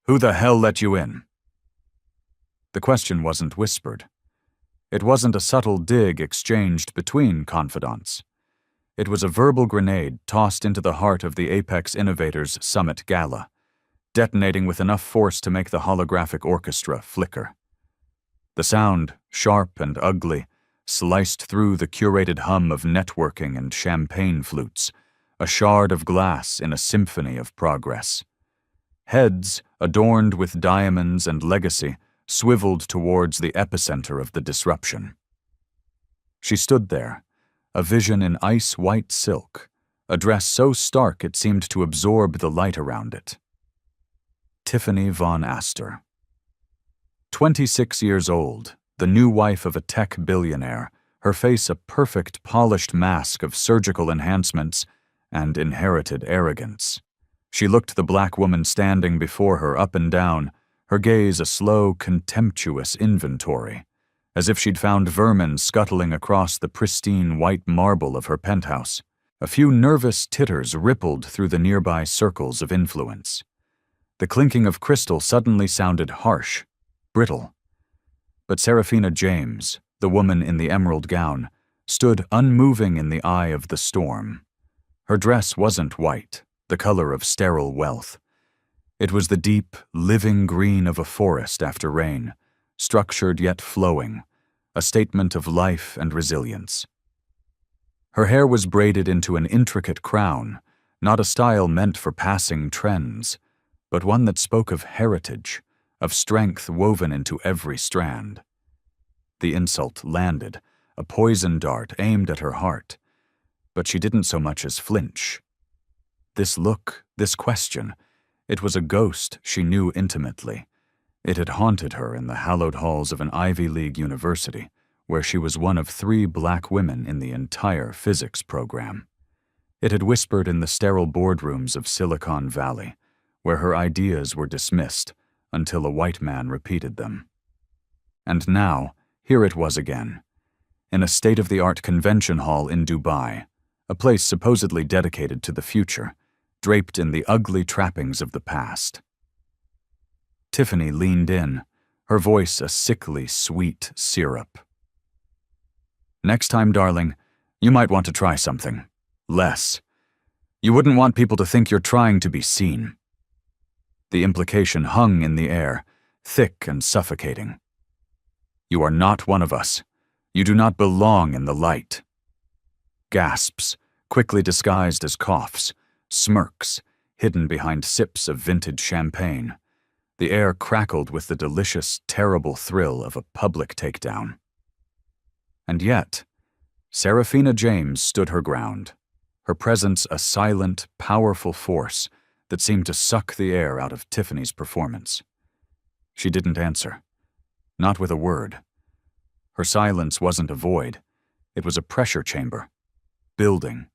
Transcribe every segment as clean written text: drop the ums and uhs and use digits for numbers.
"Who the hell let you in?" The question wasn't whispered. It wasn't a subtle dig exchanged between confidants. It was a verbal grenade tossed into the heart of the Apex Innovators Summit Gala, detonating with enough force to make the holographic orchestra flicker. The sound, sharp and ugly, sliced through the curated hum of networking and champagne flutes, a shard of glass in a symphony of progress. Heads, adorned with diamonds and legacy, swiveled towards the epicenter of the disruption. She stood there, a vision in ice-white silk, a dress so stark it seemed to absorb the light around it. Tiffany Von Astor. 26 years old, the new wife of a tech billionaire, her face a perfect polished mask of surgical enhancements and inherited arrogance. She looked the black woman standing before her up and down, her gaze a slow, contemptuous inventory, as if she'd found vermin scuttling across the pristine white marble of her penthouse. A few nervous titters rippled through the nearby circles of influence. The clinking of crystal suddenly sounded harsh, brittle. But Serafina James, the woman in the emerald gown, stood unmoving in the eye of the storm. Her dress wasn't white, the color of sterile wealth. It was the deep, living green of a forest after rain, structured yet flowing, a statement of life and resilience. Her hair was braided into an intricate crown, not a style meant for passing trends, but one that spoke of heritage, of strength woven into every strand. The insult landed, a poison dart aimed at her heart, but she didn't so much as flinch. This look, this question, it was a ghost she knew intimately. It had haunted her in the hallowed halls of an Ivy League university, where she was one of 3 black women in the entire physics program. It had whispered in the sterile boardrooms of Silicon Valley, where her ideas were dismissed until a white man repeated them. And now, here it was again, in a state-of-the-art convention hall in Dubai, a place supposedly dedicated to the future, draped in the ugly trappings of the past. Tiffany leaned in, her voice a sickly, sweet syrup. "Next time, darling, you might want to try something. Less. You wouldn't want people to think you're trying to be seen." The implication hung in the air, thick and suffocating. "You are not one of us. You do not belong in the light." Gasps, quickly disguised as coughs, smirks, hidden behind sips of vintage champagne. The air crackled with the delicious, terrible thrill of a public takedown. And yet, Serafina James stood her ground, her presence a silent, powerful force that seemed to suck the air out of Tiffany's performance. She didn't answer, not with a word. Her silence wasn't a void, it was a pressure chamber, building,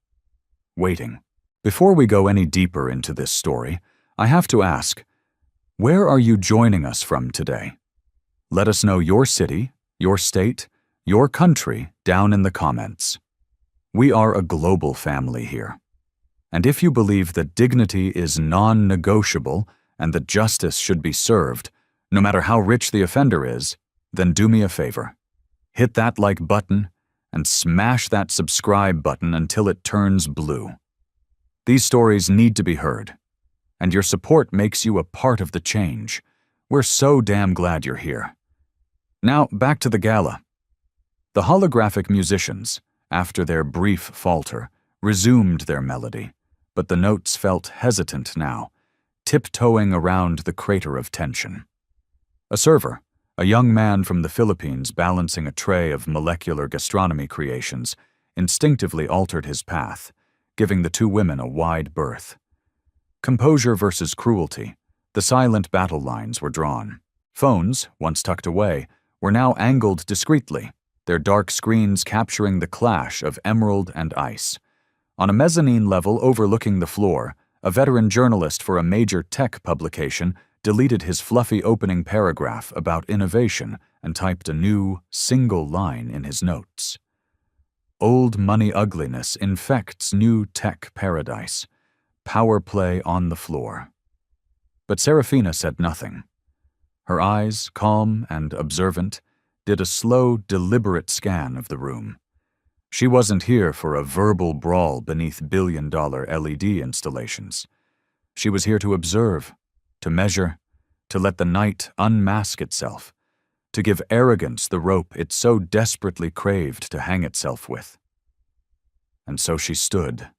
waiting. Before we go any deeper into this story, I have to ask, where are you joining us from today? Let us know your city, your state, your country down in the comments. We are a global family here. And if you believe that dignity is non-negotiable and that justice should be served, no matter how rich the offender is, then do me a favor. Hit that like button and smash that subscribe button until it turns blue. These stories need to be heard, and your support makes you a part of the change. We're so damn glad you're here. Now, back to the gala. The holographic musicians, after their brief falter, resumed their melody, but the notes felt hesitant now, tiptoeing around the crater of tension. A server, a young man from the Philippines balancing a tray of molecular gastronomy creations, instinctively altered his path, giving the 2 women a wide berth. Composure versus cruelty, the silent battle lines were drawn. Phones, once tucked away, were now angled discreetly, their dark screens capturing the clash of emerald and ice. On a mezzanine level overlooking the floor, a veteran journalist for a major tech publication deleted his fluffy opening paragraph about innovation and typed a new, single line in his notes. Old money ugliness infects new tech paradise. Power play on the floor. But Serafina said nothing. Her eyes, calm and observant, did a slow, deliberate scan of the room. She wasn't here for a verbal brawl beneath billion-dollar LED installations. She was here to observe, to measure, to let the night unmask itself, to give arrogance the rope it so desperately craved to hang itself with. And so she stood,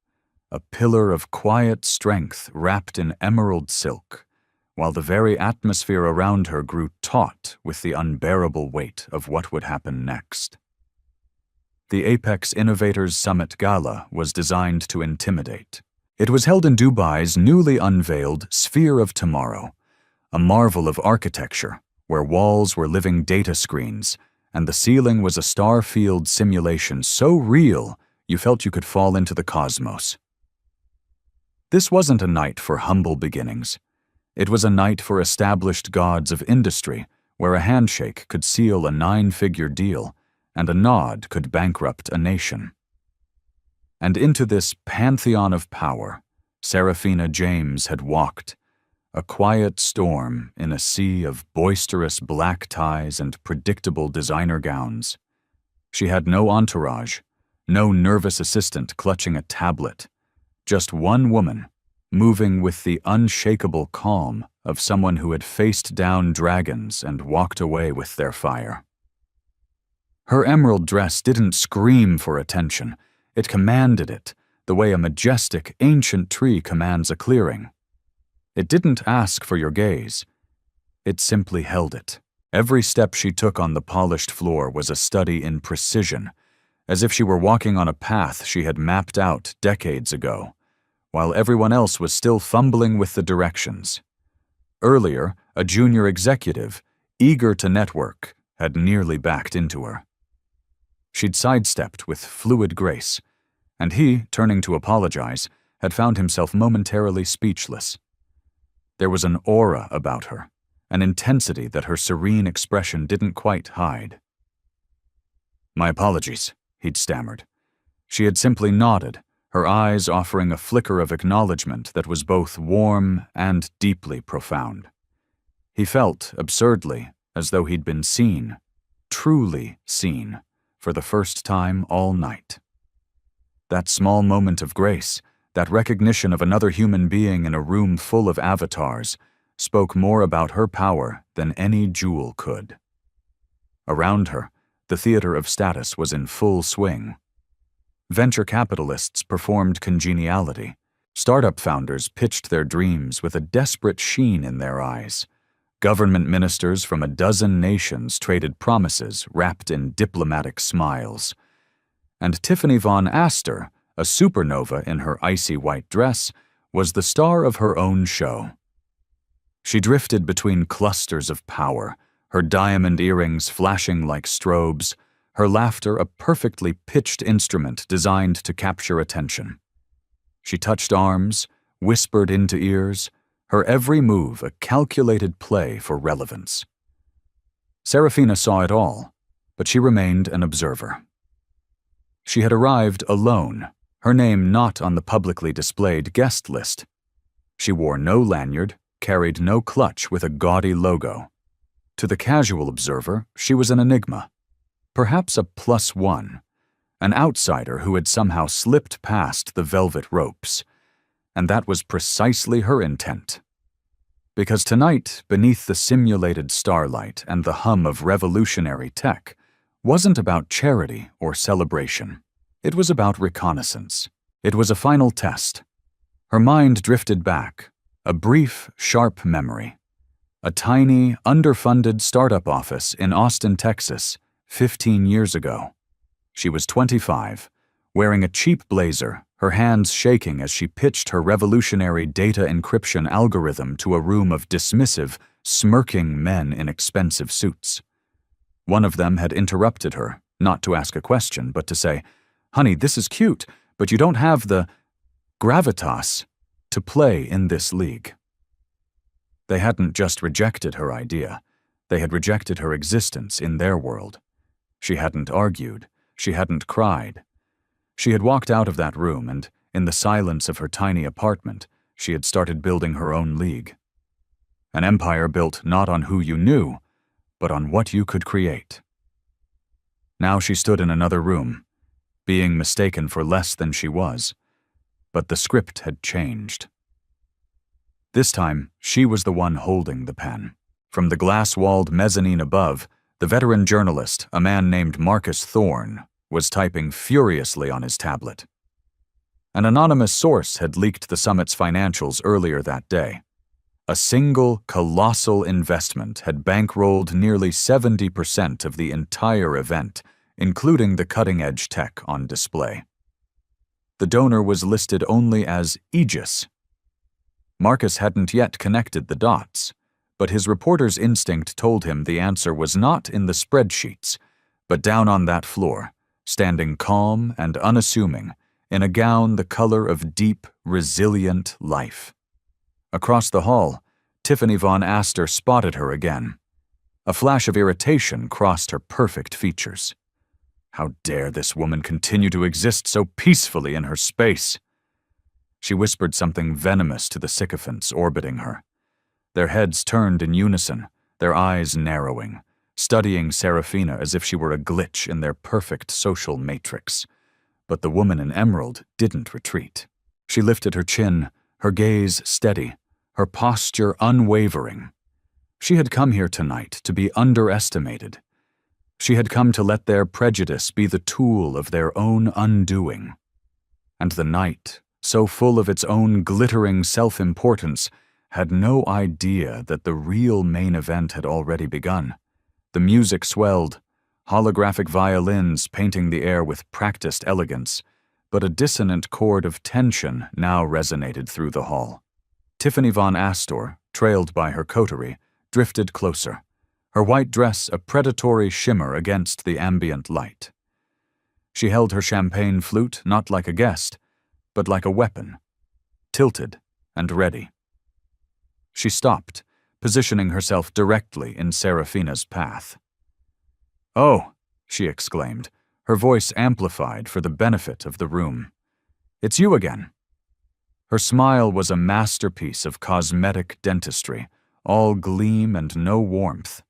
a pillar of quiet strength wrapped in emerald silk, while the very atmosphere around her grew taut with the unbearable weight of what would happen next. The Apex Innovators Summit Gala was designed to intimidate. It was held in Dubai's newly unveiled Sphere of Tomorrow, a marvel of architecture where walls were living data screens and the ceiling was a star-field simulation so real you felt you could fall into the cosmos. This wasn't a night for humble beginnings. It was a night for established gods of industry where a handshake could seal a 9-figure deal and a nod could bankrupt a nation. And into this pantheon of power, Serafina James had walked, a quiet storm in a sea of boisterous black ties and predictable designer gowns. She had no entourage, no nervous assistant clutching a tablet, just one woman, moving with the unshakable calm of someone who had faced down dragons and walked away with their fire. Her emerald dress didn't scream for attention, it commanded it, the way a majestic, ancient tree commands a clearing. It didn't ask for your gaze, it simply held it. Every step she took on the polished floor was a study in precision, as if she were walking on a path she had mapped out decades ago, while everyone else was still fumbling with the directions. Earlier, a junior executive, eager to network, had nearly backed into her. She'd sidestepped with fluid grace, and he, turning to apologize, had found himself momentarily speechless. There was an aura about her, an intensity that her serene expression didn't quite hide. "My apologies," he'd stammered. She had simply nodded, her eyes offering a flicker of acknowledgement that was both warm and deeply profound. He felt, absurdly, as though he'd been seen, truly seen, for the first time all night. That small moment of grace, that recognition of another human being in a room full of avatars, spoke more about her power than any jewel could. Around her, the theater of status was in full swing. Venture capitalists performed congeniality. Startup founders pitched their dreams with a desperate sheen in their eyes. Government ministers from a dozen nations traded promises wrapped in diplomatic smiles. And Tiffany Von Astor, a supernova in her icy white dress, was the star of her own show. She drifted between clusters of power, her diamond earrings flashing like strobes, her laughter a perfectly pitched instrument designed to capture attention. She touched arms, whispered into ears, her every move a calculated play for relevance. Serafina saw it all, but she remained an observer. She had arrived alone, her name not on the publicly displayed guest list. She wore no lanyard, carried no clutch with a gaudy logo. To the casual observer, she was an enigma, perhaps a +1, an outsider who had somehow slipped past the velvet ropes. And that was precisely her intent. Because tonight, beneath the simulated starlight and the hum of revolutionary tech, wasn't about charity or celebration. It was about reconnaissance. It was a final test. Her mind drifted back, a brief, sharp memory. A tiny, underfunded startup office in Austin, Texas, 15 years ago. She was 25, wearing a cheap blazer, her hands shaking as she pitched her revolutionary data encryption algorithm to a room of dismissive, smirking men in expensive suits. One of them had interrupted her, not to ask a question, but to say, "Honey, this is cute, but you don't have the gravitas to play in this league." They hadn't just rejected her idea, they had rejected her existence in their world. She hadn't argued, she hadn't cried. She had walked out of that room and, in the silence of her tiny apartment, she had started building her own league. An empire built not on who you knew, but on what you could create. Now she stood in another room, being mistaken for less than she was, but the script had changed. This time, she was the one holding the pen. From the glass-walled mezzanine above, the veteran journalist, a man named Marcus Thorne, was typing furiously on his tablet. An anonymous source had leaked the summit's financials earlier that day. A single, colossal investment had bankrolled nearly 70% of the entire event, including the cutting-edge tech on display. The donor was listed only as Aegis. Marcus hadn't yet connected the dots, but his reporter's instinct told him the answer was not in the spreadsheets, but down on that floor, standing calm and unassuming, in a gown the color of deep, resilient life. Across the hall, Tiffany Von Astor spotted her again. A flash of irritation crossed her perfect features. How dare this woman continue to exist so peacefully in her space? She whispered something venomous to the sycophants orbiting her. Their heads turned in unison, their eyes narrowing, studying Serafina as if she were a glitch in their perfect social matrix. But the woman in emerald didn't retreat. She lifted her chin, her gaze steady, her posture unwavering. She had come here tonight to be underestimated. She had come to let their prejudice be the tool of their own undoing. And the night, so full of its own glittering self-importance, had no idea that the real main event had already begun. The music swelled, holographic violins painting the air with practiced elegance, but a dissonant chord of tension now resonated through the hall. Tiffany Von Astor, trailed by her coterie, drifted closer, her white dress a predatory shimmer against the ambient light. She held her champagne flute not like a guest, but like a weapon, tilted and ready. She stopped, positioning herself directly in Serafina's path. "Oh," she exclaimed, her voice amplified for the benefit of the room. "It's you again." Her smile was a masterpiece of cosmetic dentistry, all gleam and no warmth.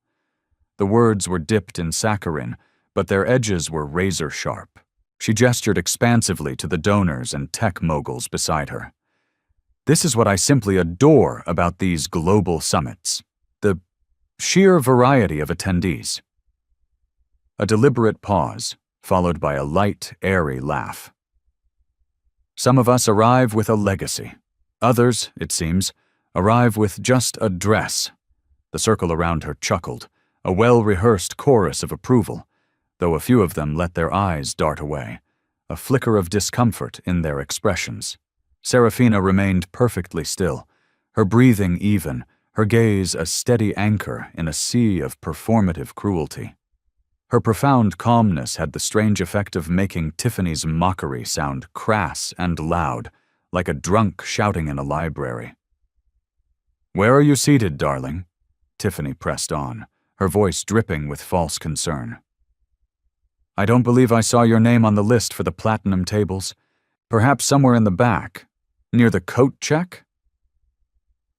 The words were dipped in saccharin, but their edges were razor-sharp. She gestured expansively to the donors and tech moguls beside her. "This is what I simply adore about these global summits. The sheer variety of attendees." A deliberate pause, followed by a light, airy laugh. "Some of us arrive with a legacy. Others, it seems, arrive with just a dress." The circle around her chuckled, a well-rehearsed chorus of approval, though a few of them let their eyes dart away, a flicker of discomfort in their expressions. Serafina remained perfectly still, her breathing even, her gaze a steady anchor in a sea of performative cruelty. Her profound calmness had the strange effect of making Tiffany's mockery sound crass and loud, like a drunk shouting in a library. "Where are you seated, darling?" Tiffany pressed on, her voice dripping with false concern. "I don't believe I saw your name on the list for the platinum tables. Perhaps somewhere in the back, near the coat check?"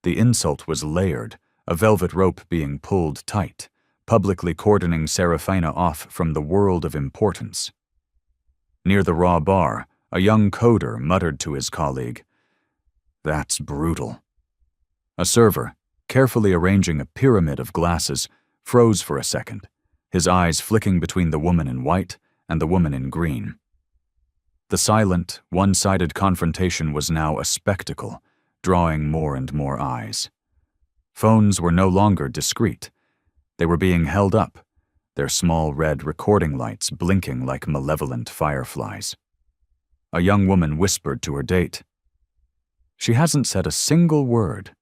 The insult was layered, a velvet rope being pulled tight, publicly cordoning Serafina off from the world of importance. Near the raw bar, a young coder muttered to his colleague, "That's brutal." A server, carefully arranging a pyramid of glasses, froze for a second, his eyes flicking between the woman in white and the woman in green. The silent, one-sided confrontation was now a spectacle, drawing more and more eyes. Phones were no longer discreet. They were being held up, their small red recording lights blinking like malevolent fireflies. A young woman whispered to her date, "She hasn't said a single word.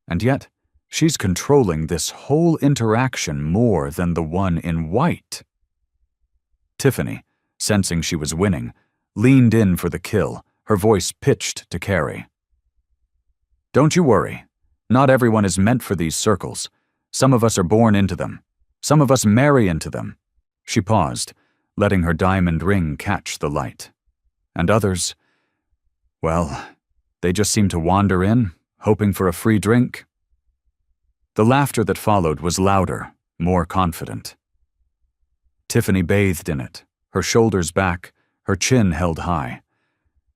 And yet, she's controlling this whole interaction more than the one in white." Tiffany, sensing she was winning, leaned in for the kill, her voice pitched to Carrie. "Don't you worry. Not everyone is meant for these circles. Some of us are born into them. Some of us marry into them." She paused, letting her diamond ring catch the light. "And others, well, they just seem to wander in, hoping for a free drink." The laughter that followed was louder, more confident. Tiffany bathed in it, her shoulders back, her chin held high.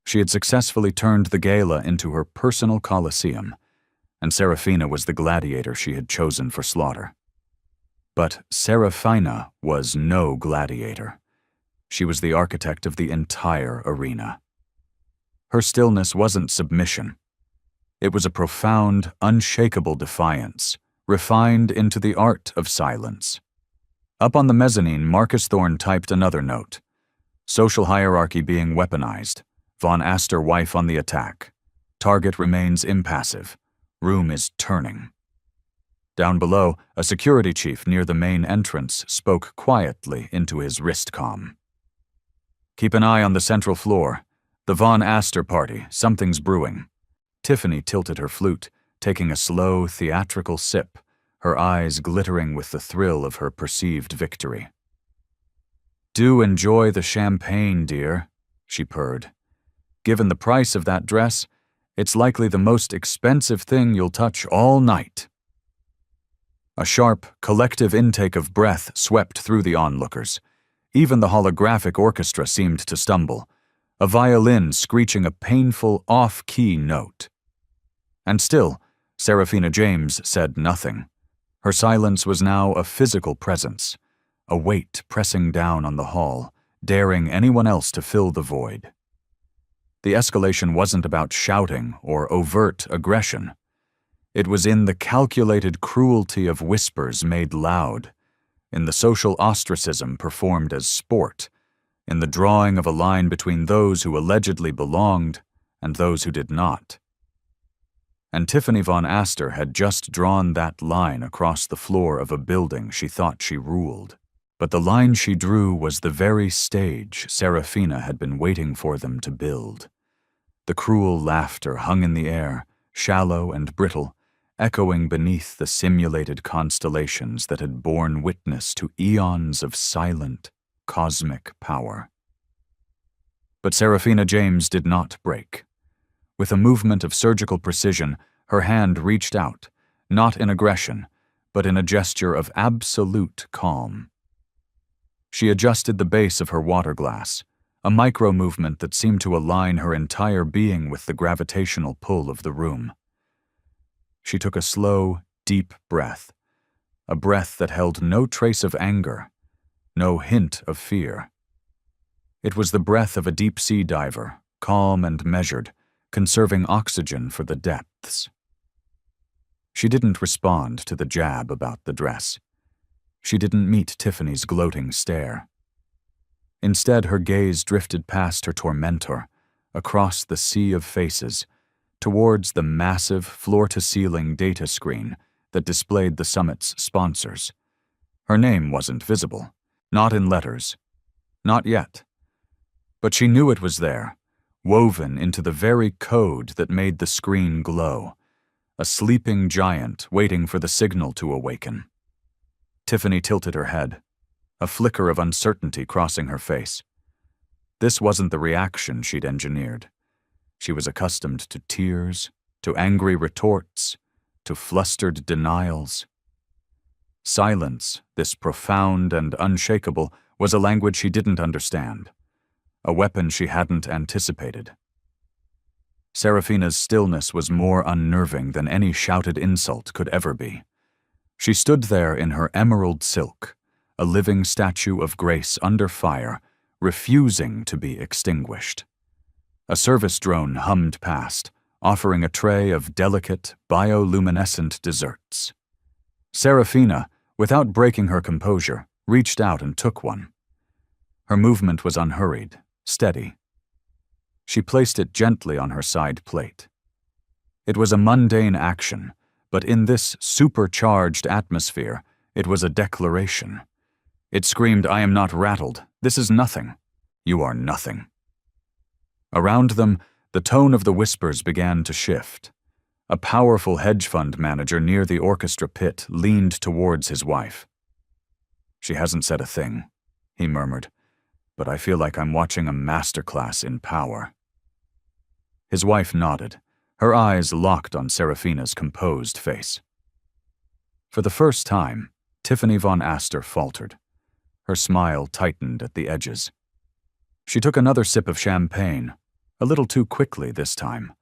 She had successfully turned the gala into her personal coliseum, and Serafina was the gladiator she had chosen for slaughter. But Serafina was no gladiator. She was the architect of the entire arena. Her stillness wasn't submission. It was a profound, unshakable defiance, refined into the art of silence. Up on the mezzanine, Marcus Thorne typed another note. Social hierarchy being weaponized. Von Astor wife on the attack. Target remains impassive. Room is turning. Down below, a security chief near the main entrance spoke quietly into his wristcom. Keep an eye on the central floor. The Von Astor party, something's brewing. Tiffany tilted her flute, taking a slow, theatrical sip, her eyes glittering with the thrill of her perceived victory. Do enjoy the champagne, dear, she purred. Given the price of that dress, it's likely the most expensive thing you'll touch all night. A sharp, collective intake of breath swept through the onlookers. Even the holographic orchestra seemed to stumble, a violin screeching a painful, off-key note. And still, Serafina James said nothing. Her silence was now a physical presence, a weight pressing down on the hall, daring anyone else to fill the void. The escalation wasn't about shouting or overt aggression. It was in the calculated cruelty of whispers made loud, in the social ostracism performed as sport, in the drawing of a line between those who allegedly belonged and those who did not. And Tiffany Von Astor had just drawn that line across the floor of a building she thought she ruled. But the line she drew was the very stage Serafina had been waiting for them to build. The cruel laughter hung in the air, shallow and brittle, echoing beneath the simulated constellations that had borne witness to eons of silent, cosmic power. But Serafina James did not break. With a movement of surgical precision, her hand reached out, not in aggression, but in a gesture of absolute calm. She adjusted the base of her water glass, a micro-movement that seemed to align her entire being with the gravitational pull of the room. She took a slow, deep breath, a breath that held no trace of anger, no hint of fear. It was the breath of a deep-sea diver, calm and measured, conserving oxygen for the depths. She didn't respond to the jab about the dress. She didn't meet Tiffany's gloating stare. Instead, her gaze drifted past her tormentor, across the sea of faces, towards the massive, floor-to-ceiling data screen that displayed the summit's sponsors. Her name wasn't visible, not in letters, not yet. But she knew it was there, woven into the very code that made the screen glow, a sleeping giant waiting for the signal to awaken. Tiffany tilted her head, a flicker of uncertainty crossing her face. This wasn't the reaction she'd engineered. She was accustomed to tears, to angry retorts, to flustered denials. Silence, this profound and unshakable, was a language she didn't understand, a weapon she hadn't anticipated. Serafina's stillness was more unnerving than any shouted insult could ever be. She stood there in her emerald silk, a living statue of grace under fire, refusing to be extinguished. A service drone hummed past, offering a tray of delicate, bioluminescent desserts. Serafina, without breaking her composure, reached out and took one. Her movement was unhurried, steady. She placed it gently on her side plate. It was a mundane action, but in this supercharged atmosphere, it was a declaration. It screamed, "I am not rattled. This is nothing. You are nothing." Around them, the tone of the whispers began to shift. A powerful hedge fund manager near the orchestra pit leaned towards his wife. "She hasn't said a thing," he murmured, "but I feel like I'm watching a masterclass in power." His wife nodded, her eyes locked on Serafina's composed face. For the first time, Tiffany von Astor faltered. Her smile tightened at the edges. She took another sip of champagne, a little too quickly this time,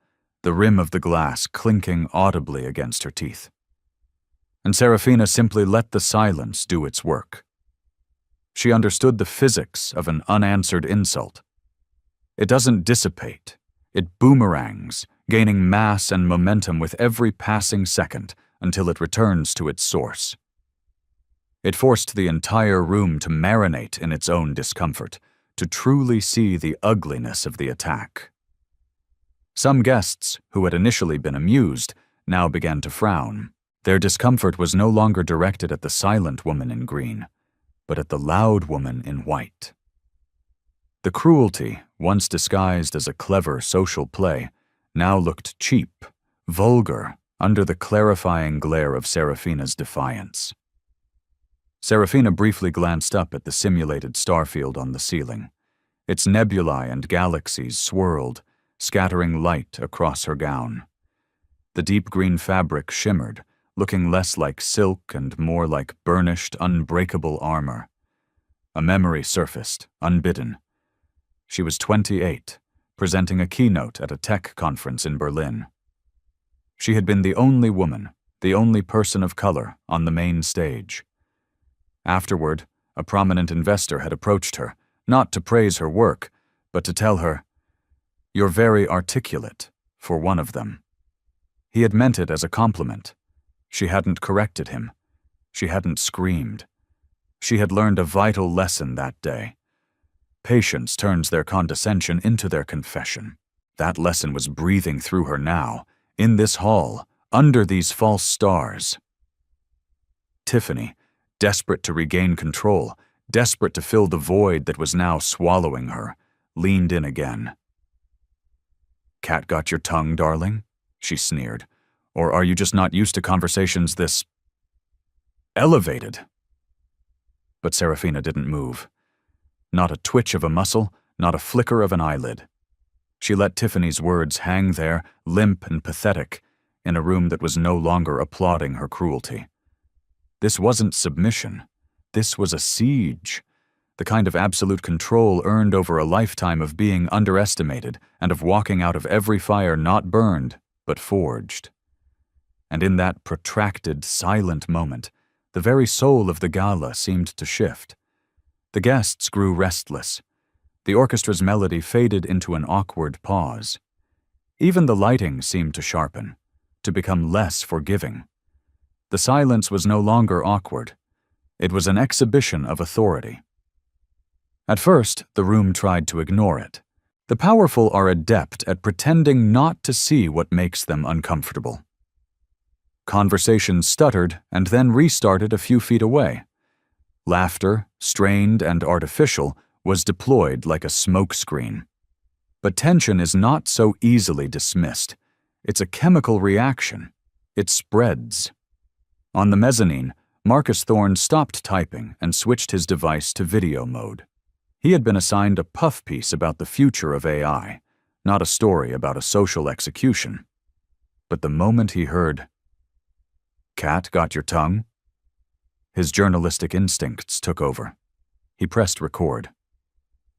the rim of the glass clinking audibly against her teeth. And Serafina simply let the silence do its work. She understood the physics of an unanswered insult. It doesn't dissipate. It boomerangs, gaining mass and momentum with every passing second until it returns to its source. It forced the entire room to marinate in its own discomfort, to truly see the ugliness of the attack. Some guests, who had initially been amused, now began to frown. Their discomfort was no longer directed at the silent woman in green, but at the loud woman in white. The cruelty, once disguised as a clever social play, now looked cheap, vulgar, under the clarifying glare of Serafina's defiance. Serafina briefly glanced up at the simulated starfield on the ceiling. Its nebulae and galaxies swirled, scattering light across her gown. The deep green fabric shimmered, looking less like silk and more like burnished, unbreakable armor. A memory surfaced, unbidden. She was 28, presenting a keynote at a tech conference in Berlin. She had been the only woman, the only person of color, on the main stage. Afterward, a prominent investor had approached her, not to praise her work, but to tell her, "You're very articulate, for one of them." He had meant it as a compliment. She hadn't corrected him. She hadn't screamed. She had learned a vital lesson that day. Patience turns their condescension into their confession. That lesson was breathing through her now, in this hall, under these false stars. Tiffany, desperate to regain control, desperate to fill the void that was now swallowing her, leaned in again. "Cat got your tongue, darling?" she sneered. "Or are you just not used to conversations this elevated?" But Serafina didn't move. Not a twitch of a muscle, not a flicker of an eyelid. She let Tiffany's words hang there, limp and pathetic, in a room that was no longer applauding her cruelty. This wasn't submission. This was a siege, the kind of absolute control earned over a lifetime of being underestimated and of walking out of every fire not burned, but forged. And in that protracted, silent moment, the very soul of the gala seemed to shift. The guests grew restless. The orchestra's melody faded into an awkward pause. Even the lighting seemed to sharpen, to become less forgiving. The silence was no longer awkward. It was an exhibition of authority. At first, the room tried to ignore it. The powerful are adept at pretending not to see what makes them uncomfortable. Conversation stuttered and then restarted a few feet away. Laughter, strained and artificial, was deployed like a smokescreen. But tension is not so easily dismissed. It's a chemical reaction. It spreads. On the mezzanine, Marcus Thorne stopped typing and switched his device to video mode. He had been assigned a puff piece about the future of AI, not a story about a social execution. But the moment he heard, "Cat got your tongue?" his journalistic instincts took over. He pressed record.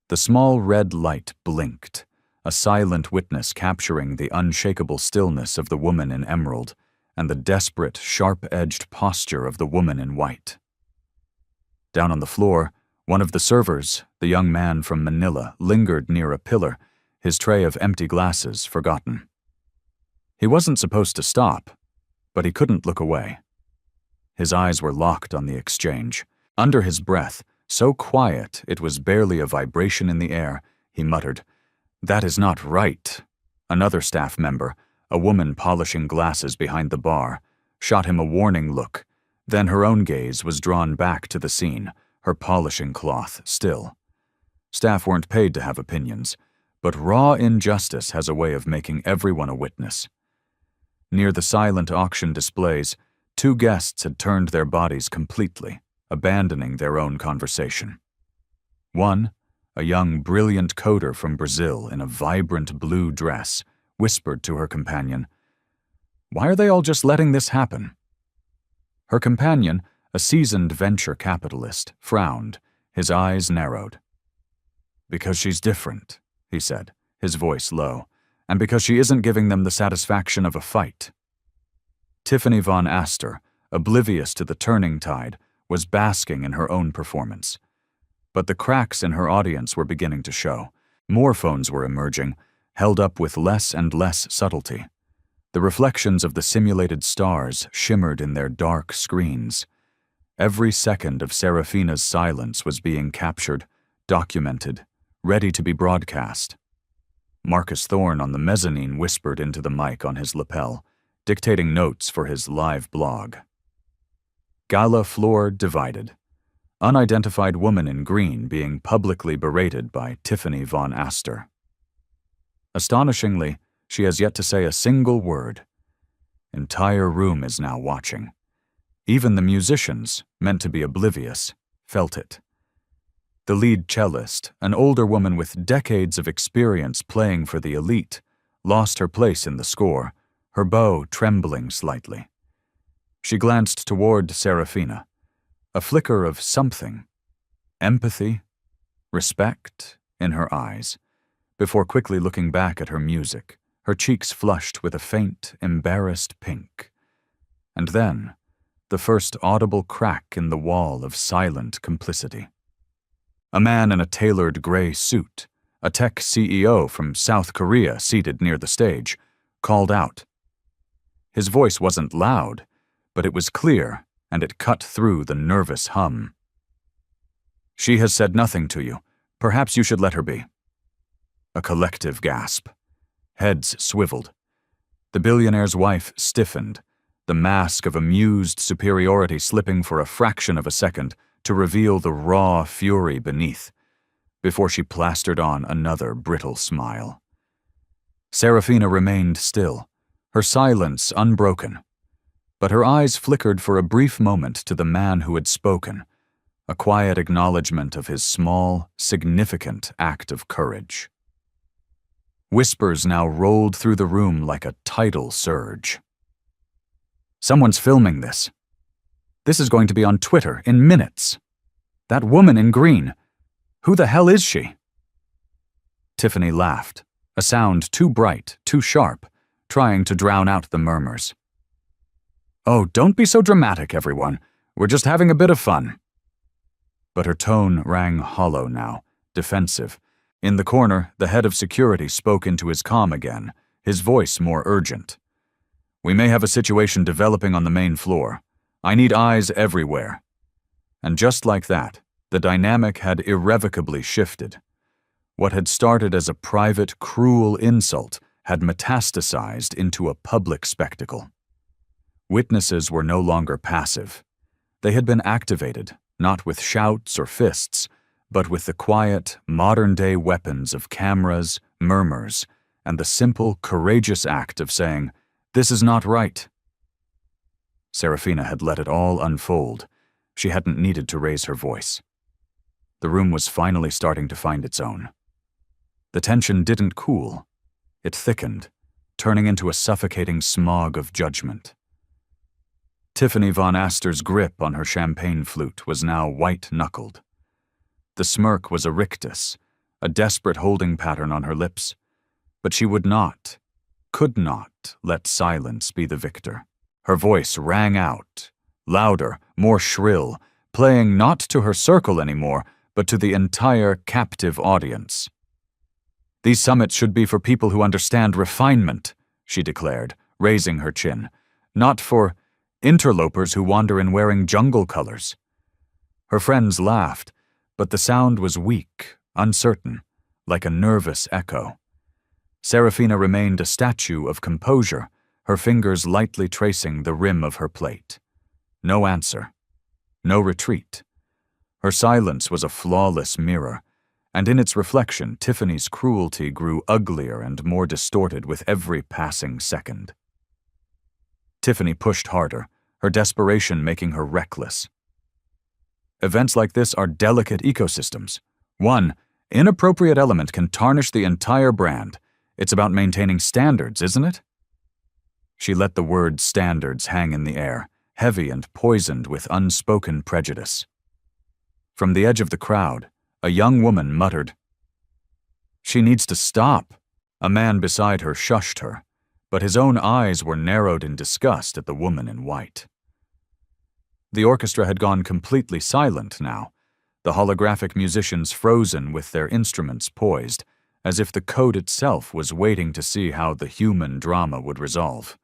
The small red light blinked, a silent witness capturing the unshakable stillness of the woman in emerald and the desperate, sharp-edged posture of the woman in white. Down on the floor, one of the servers, the young man from Manila, lingered near a pillar, his tray of empty glasses forgotten. He wasn't supposed to stop, but he couldn't look away. His eyes were locked on the exchange. Under his breath, so quiet it was barely a vibration in the air, he muttered, "That is not right." Another staff member, a woman polishing glasses behind the bar, shot him a warning look. Then her own gaze was drawn back to the scene, her polishing cloth still. Staff weren't paid to have opinions, but raw injustice has a way of making everyone a witness. Near the silent auction displays, 2 guests had turned their bodies completely, abandoning their own conversation. One, a young, brilliant coder from Brazil in a vibrant blue dress, whispered to her companion, "Why are they all just letting this happen?" Her companion, a seasoned venture capitalist, frowned, his eyes narrowed. "Because she's different," he said, his voice low, "and because she isn't giving them the satisfaction of a fight." Tiffany Von Astor, oblivious to the turning tide, was basking in her own performance. But the cracks in her audience were beginning to show. More phones were emerging, held up with less and less subtlety. The reflections of the simulated stars shimmered in their dark screens. Every second of Serafina's silence was being captured, documented, ready to be broadcast. Marcus Thorne on the mezzanine whispered into the mic on his lapel, dictating notes for his live blog. Gala floor divided. Unidentified woman in green being publicly berated by Tiffany Von Astor. Astonishingly, she has yet to say a single word. Entire room is now watching. Even the musicians, meant to be oblivious, felt it. The lead cellist, an older woman with decades of experience playing for the elite, lost her place in the score, her bow trembling slightly. She glanced toward Serafina, a flicker of something, empathy, respect in her eyes, before quickly looking back at her music, her cheeks flushed with a faint, embarrassed pink. And then, the first audible crack in the wall of silent complicity. A man in a tailored gray suit, a tech CEO from South Korea seated near the stage, called out. His voice wasn't loud, but it was clear, and it cut through the nervous hum. "She has said nothing to you. Perhaps you should let her be." A collective gasp. Heads swiveled. The billionaire's wife stiffened, the mask of amused superiority slipping for a fraction of a second to reveal the raw fury beneath, before she plastered on another brittle smile. Serafina remained still, her silence unbroken, but her eyes flickered for a brief moment to the man who had spoken, a quiet acknowledgement of his small, significant act of courage. Whispers now rolled through the room like a tidal surge. "Someone's filming this. This is going to be on Twitter in minutes. That woman in green, who the hell is she?" Tiffany laughed, a sound too bright, too sharp, trying to drown out the murmurs. "Oh, don't be so dramatic, everyone. We're just having a bit of fun." But her tone rang hollow now, defensive. In the corner, the head of security spoke into his comm again, his voice more urgent. "We may have a situation developing on the main floor. I need eyes everywhere." And just like that, the dynamic had irrevocably shifted. What had started as a private, cruel insult had metastasized into a public spectacle. Witnesses were no longer passive. They had been activated, not with shouts or fists, but with the quiet, modern-day weapons of cameras, murmurs, and the simple, courageous act of saying, "This is not right." Serafina had let it all unfold. She hadn't needed to raise her voice. The room was finally starting to find its own. The tension didn't cool. It thickened, turning into a suffocating smog of judgment. Tiffany Von Astor's grip on her champagne flute was now white-knuckled. The smirk was a rictus, a desperate holding pattern on her lips, but she would not, could not let silence be the victor. Her voice rang out, louder, more shrill, playing not to her circle anymore, but to the entire captive audience. "These summits should be for people who understand refinement," she declared, raising her chin, "not for interlopers who wander in wearing jungle colors." Her friends laughed, but the sound was weak, uncertain, like a nervous echo. Serafina remained a statue of composure, her fingers lightly tracing the rim of her plate. No answer. No retreat. Her silence was a flawless mirror, and in its reflection, Tiffany's cruelty grew uglier and more distorted with every passing second. Tiffany pushed harder, her desperation making her reckless. Events like this are delicate ecosystems. One inappropriate element can tarnish the entire brand. It's about maintaining standards, isn't it? She let the word standards hang in the air, heavy and poisoned with unspoken prejudice. From the edge of the crowd, a young woman muttered, "She needs to stop." A man beside her shushed her, but his own eyes were narrowed in disgust at the woman in white. The orchestra had gone completely silent now, the holographic musicians frozen with their instruments poised, as if the code itself was waiting to see how the human drama would resolve.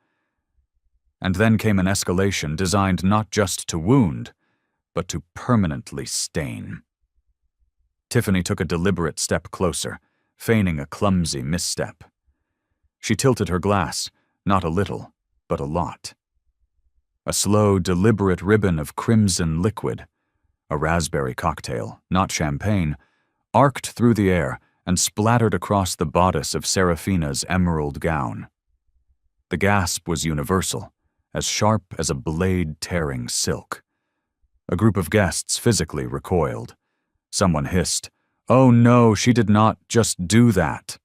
And then came an escalation designed not just to wound, but to permanently stain. Tiffany took a deliberate step closer, feigning a clumsy misstep. She tilted her glass, not a little, but a lot. A slow, deliberate ribbon of crimson liquid, a raspberry cocktail, not champagne, arced through the air and splattered across the bodice of Serafina's emerald gown. The gasp was universal, as sharp as a blade tearing silk. A group of guests physically recoiled. Someone hissed, "Oh no, she did not just do that."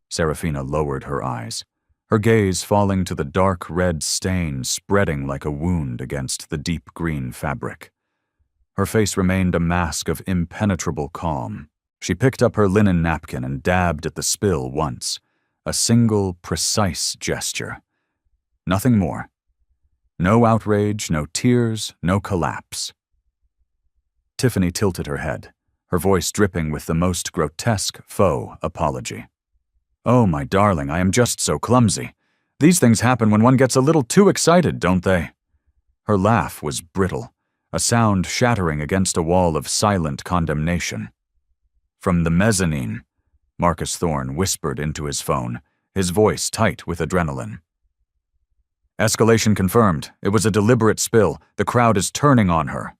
Serafina lowered her eyes, her gaze falling to the dark red stain spreading like a wound against the deep green fabric. Her face remained a mask of impenetrable calm. She picked up her linen napkin and dabbed at the spill once, a single, precise gesture. Nothing more. No outrage, no tears, no collapse. Tiffany tilted her head, her voice dripping with the most grotesque faux apology. "Oh, my darling, I am just so clumsy. These things happen when one gets a little too excited, don't they?" Her laugh was brittle, a sound shattering against a wall of silent condemnation. From the mezzanine, Marcus Thorne whispered into his phone, his voice tight with adrenaline. "Escalation confirmed. It was a deliberate spill. The crowd is turning on her."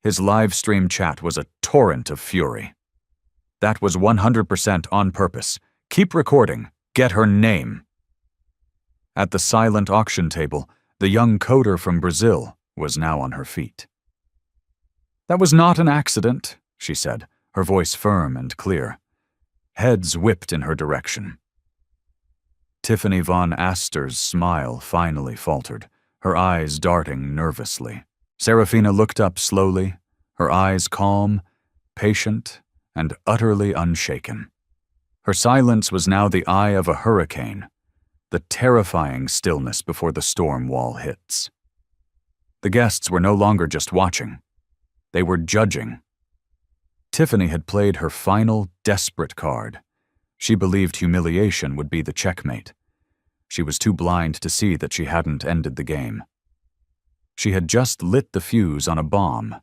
His live stream chat was a torrent of fury. "That was 100% on purpose. Keep recording. Get her name." At the silent auction table, the young coder from Brazil was now on her feet. "That was not an accident," she said, her voice firm and clear. Heads whipped in her direction. Tiffany von Astor's smile finally faltered, her eyes darting nervously. Serafina looked up slowly, her eyes calm, patient, and utterly unshaken. Her silence was now the eye of a hurricane, the terrifying stillness before the storm wall hits. The guests were no longer just watching. They were judging. Tiffany had played her final, desperate card. She believed humiliation would be the checkmate. She was too blind to see that she hadn't ended the game. She had just lit the fuse on a bomb,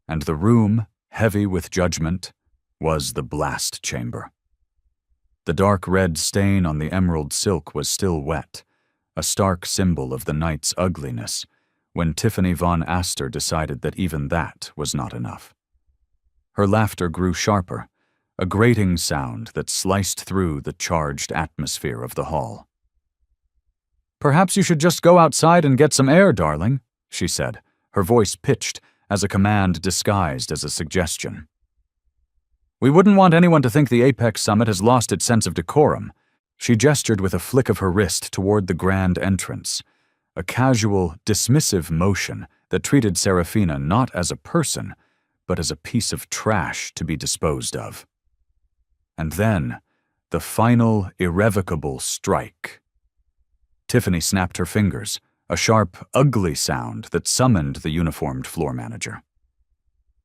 and the room, heavy with judgment, was the blast chamber. The dark red stain on the emerald silk was still wet, a stark symbol of the night's ugliness, when Tiffany von Astor decided that even that was not enough. Her laughter grew sharper, a grating sound that sliced through the charged atmosphere of the hall. "Perhaps you should just go outside and get some air, darling," she said, her voice pitched as a command disguised as a suggestion. "We wouldn't want anyone to think the Apex Summit has lost its sense of decorum." She gestured with a flick of her wrist toward the grand entrance, a casual, dismissive motion that treated Serafina not as a person, but as a piece of trash to be disposed of. And then, the final, irrevocable strike. Tiffany snapped her fingers, a sharp, ugly sound that summoned the uniformed floor manager.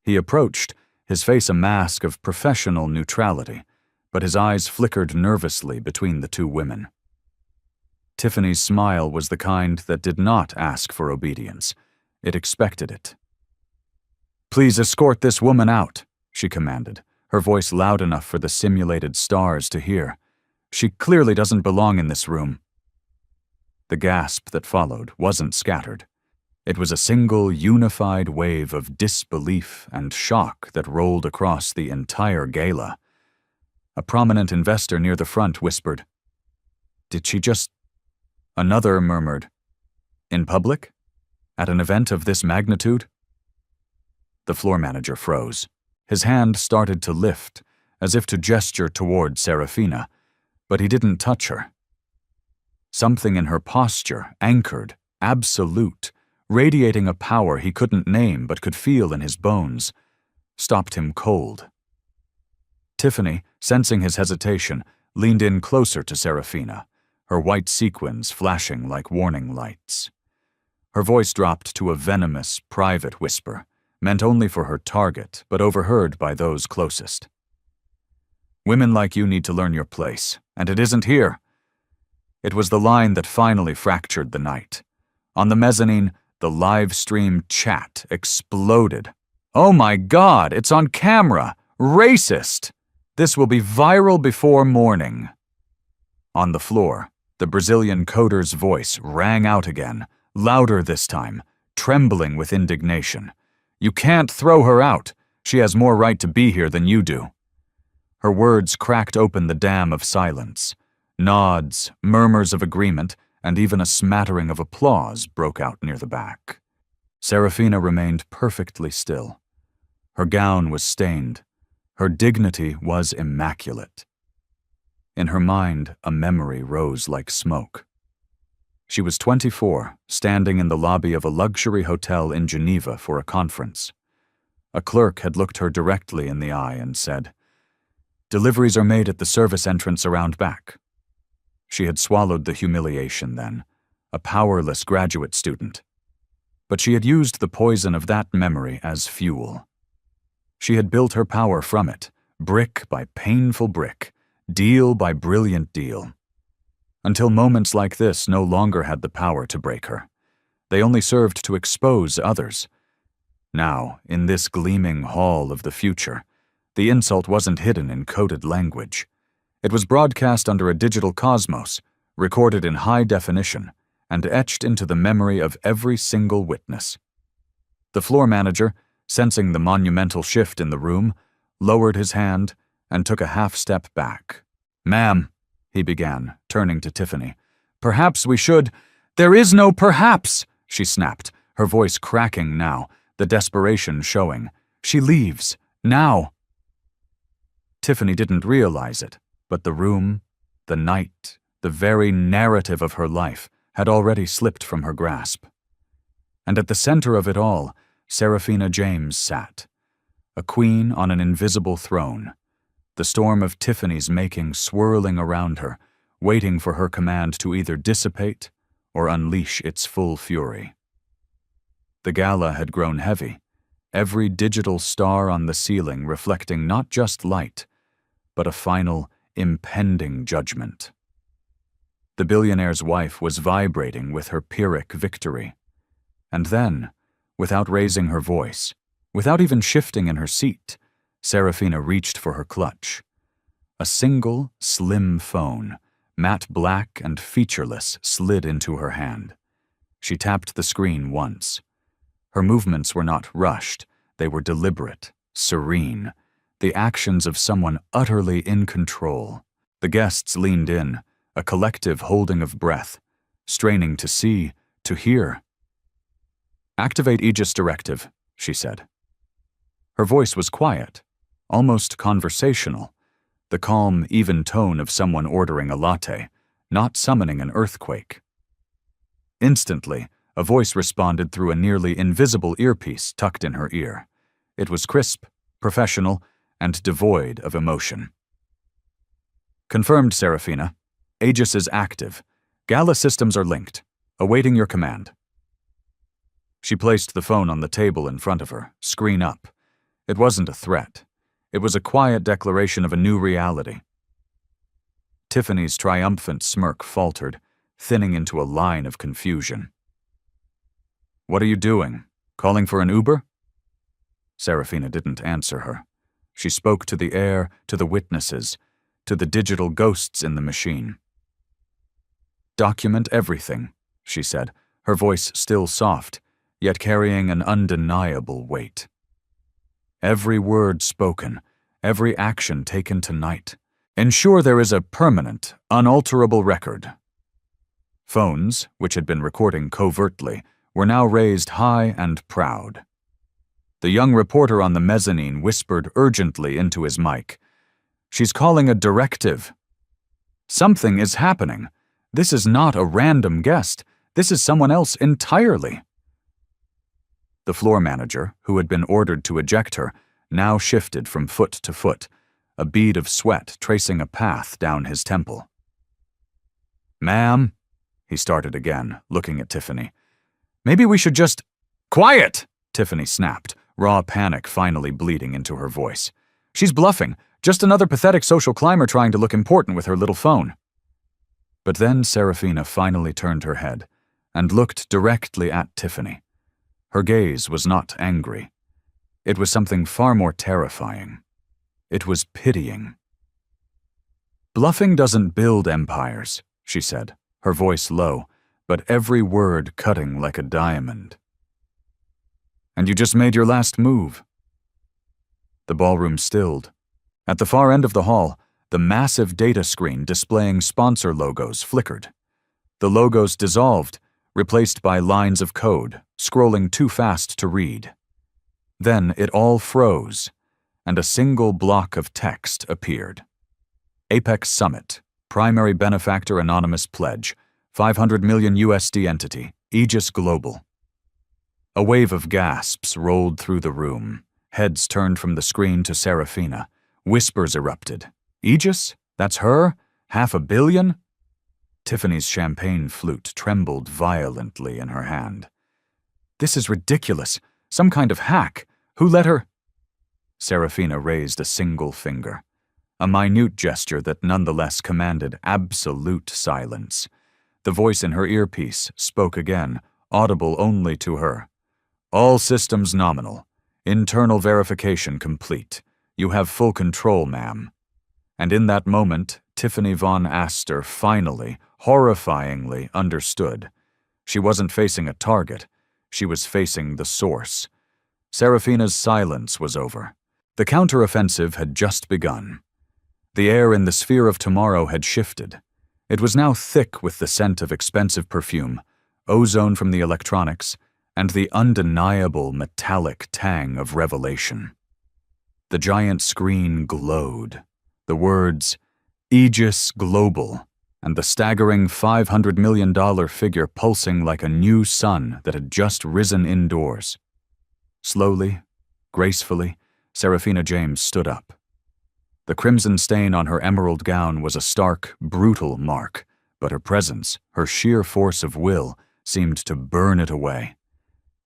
He approached, his face a mask of professional neutrality, but his eyes flickered nervously between the two women. Tiffany's smile was the kind that did not ask for obedience. It expected it. "Please escort this woman out," she commanded, her voice loud enough for the simulated stars to hear. "She clearly doesn't belong in this room." The gasp that followed wasn't scattered. It was a single, unified wave of disbelief and shock that rolled across the entire gala. A prominent investor near the front whispered, "Did she just—" Another murmured, "In public? At an event of this magnitude?" The floor manager froze. His hand started to lift, as if to gesture toward Serafina, but he didn't touch her. Something in her posture anchored, absolute, radiating a power he couldn't name but could feel in his bones, stopped him cold. Tiffany, sensing his hesitation, leaned in closer to Serafina, her white sequins flashing like warning lights. Her voice dropped to a venomous, private whisper, meant only for her target, but overheard by those closest. "Women like you need to learn your place, and it isn't here." It was the line that finally fractured the night. On the mezzanine, the live stream chat exploded. "Oh my God, it's on camera! Racist! This will be viral before morning." On the floor, the Brazilian coder's voice rang out again, louder this time, trembling with indignation. "You can't throw her out. She has more right to be here than you do." Her words cracked open the dam of silence. Nods, murmurs of agreement, and even a smattering of applause broke out near the back. Serafina remained perfectly still. Her gown was stained. Her dignity was immaculate. In her mind, a memory rose like smoke. She was 24, standing in the lobby of a luxury hotel in Geneva for a conference. A clerk had looked her directly in the eye and said, "Deliveries are made at the service entrance around back." She had swallowed the humiliation then, a powerless graduate student. But she had used the poison of that memory as fuel. She had built her power from it, brick by painful brick, deal by brilliant deal. Until moments like this no longer had the power to break her. They only served to expose others. Now, in this gleaming hall of the future, the insult wasn't hidden in coded language. It was broadcast under a digital cosmos, recorded in high definition, and etched into the memory of every single witness. The floor manager, sensing the monumental shift in the room, lowered his hand and took a half-step back. "Ma'am," he began, turning to Tiffany. "Perhaps we should—" "There is no perhaps," she snapped, her voice cracking now, the desperation showing. "She leaves. Now." Tiffany didn't realize it, but the room, the night, the very narrative of her life had already slipped from her grasp. And at the center of it all, Serafina James sat, a queen on an invisible throne, the storm of Tiffany's making swirling around her, waiting for her command to either dissipate or unleash its full fury. The gala had grown heavy, every digital star on the ceiling reflecting not just light, but a final, impending judgment. The billionaire's wife was vibrating with her Pyrrhic victory. And then, without raising her voice, without even shifting in her seat, Serafina reached for her clutch. A single, slim phone, matte black and featureless, slid into her hand. She tapped the screen once. Her movements were not rushed, they were deliberate, serene, the actions of someone utterly in control. The guests leaned in, a collective holding of breath, straining to see, to hear. "Activate Aegis Directive," she said. Her voice was quiet, almost conversational, the calm, even tone of someone ordering a latte, not summoning an earthquake. Instantly, a voice responded through a nearly invisible earpiece tucked in her ear. It was crisp, professional, and devoid of emotion. "Confirmed, Serafina. Aegis is active. Gala systems are linked. Awaiting your command." She placed the phone on the table in front of her, screen up. It wasn't a threat. It was a quiet declaration of a new reality. Tiffany's triumphant smirk faltered, thinning into a line of confusion. "What are you doing? Calling for an Uber?" Serafina didn't answer her. She spoke to the air, to the witnesses, to the digital ghosts in the machine. "Document everything," she said, her voice still soft, yet carrying an undeniable weight. "Every word spoken, every action taken tonight. Ensure there is a permanent, unalterable record." Phones, which had been recording covertly, were now raised high and proud. The young reporter on the mezzanine whispered urgently into his mic, "She's calling a directive. Something is happening. This is not a random guest. This is someone else entirely." The floor manager, who had been ordered to eject her, now shifted from foot to foot, a bead of sweat tracing a path down his temple. "Ma'am," he started again, looking at Tiffany. "Maybe we should just—" "Quiet!" Tiffany snapped, raw panic finally bleeding into her voice. "She's bluffing. Just another pathetic social climber trying to look important with her little phone." But then Serafina finally turned her head and looked directly at Tiffany. Her gaze was not angry. It was something far more terrifying. It was pitying. "Bluffing doesn't build empires," she said, her voice low, but every word cutting like a diamond. "And you just made your last move." The ballroom stilled. At the far end of the hall, the massive data screen displaying sponsor logos flickered. The logos dissolved, replaced by lines of code, scrolling too fast to read. Then it all froze, and a single block of text appeared. Apex Summit, Primary Benefactor Anonymous Pledge, 500 million USD entity, Aegis Global. A wave of gasps rolled through the room. Heads turned from the screen to Serafina. Whispers erupted. "Aegis? That's her? 500 million?" Tiffany's champagne flute trembled violently in her hand. "This is ridiculous. Some kind of hack. Who let her—" Serafina raised a single finger, a minute gesture that nonetheless commanded absolute silence. The voice in her earpiece spoke again, audible only to her. "All systems nominal. Internal verification complete. You have full control, ma'am." And in that moment, Tiffany von Aster finally, horrifyingly understood. She wasn't facing a target. She was facing the source. Serafina's silence was over. The counteroffensive had just begun. The air in the sphere of tomorrow had shifted. It was now thick with the scent of expensive perfume, ozone from the electronics, and the undeniable metallic tang of revelation. The giant screen glowed. The words, Aegis Global, and the staggering $500 million figure pulsing like a new sun that had just risen indoors. Slowly, gracefully, Serafina James stood up. The crimson stain on her emerald gown was a stark, brutal mark, but her presence, her sheer force of will, seemed to burn it away.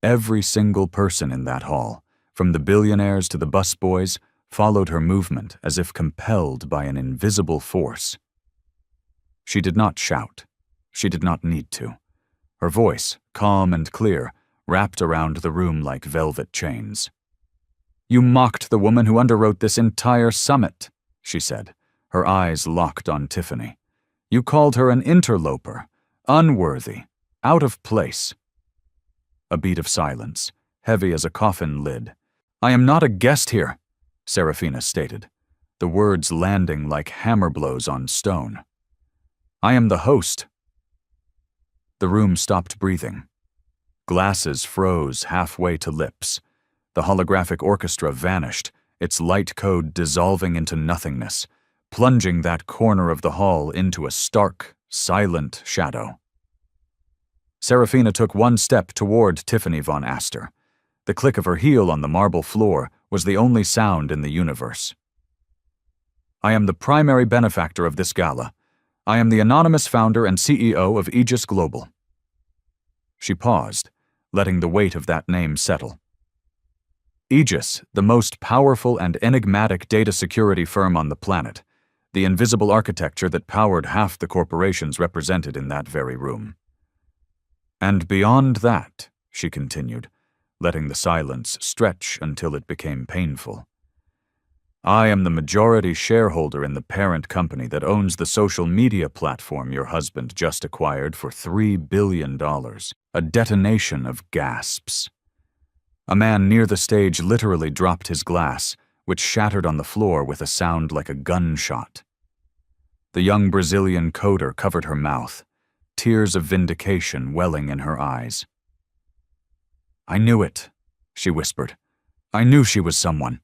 Every single person in that hall, from the billionaires to the busboys, followed her movement as if compelled by an invisible force. She did not shout. She did not need to. Her voice, calm and clear, wrapped around the room like velvet chains. "You mocked the woman who underwrote this entire summit," she said, her eyes locked on Tiffany. "You called her an interloper, unworthy, out of place." A beat of silence, heavy as a coffin lid. "I am not a guest here," Serafina stated, the words landing like hammer blows on stone. "I am the host." The room stopped breathing. Glasses froze halfway to lips. The holographic orchestra vanished, its light code dissolving into nothingness, plunging that corner of the hall into a stark, silent shadow. Serafina took one step toward Tiffany von Aster. The click of her heel on the marble floor was the only sound in the universe. "I am the primary benefactor of this gala. I am the anonymous founder and CEO of Aegis Global." She paused, letting the weight of that name settle. Aegis, the most powerful and enigmatic data security firm on the planet, the invisible architecture that powered half the corporations represented in that very room. "And beyond that," she continued, letting the silence stretch until it became painful, "I am the majority shareholder in the parent company that owns the social media platform your husband just acquired for $3 billion, a detonation of gasps. A man near the stage literally dropped his glass, which shattered on the floor with a sound like a gunshot. The young Brazilian coder covered her mouth, tears of vindication welling in her eyes. "I knew it," she whispered. "I knew she was someone."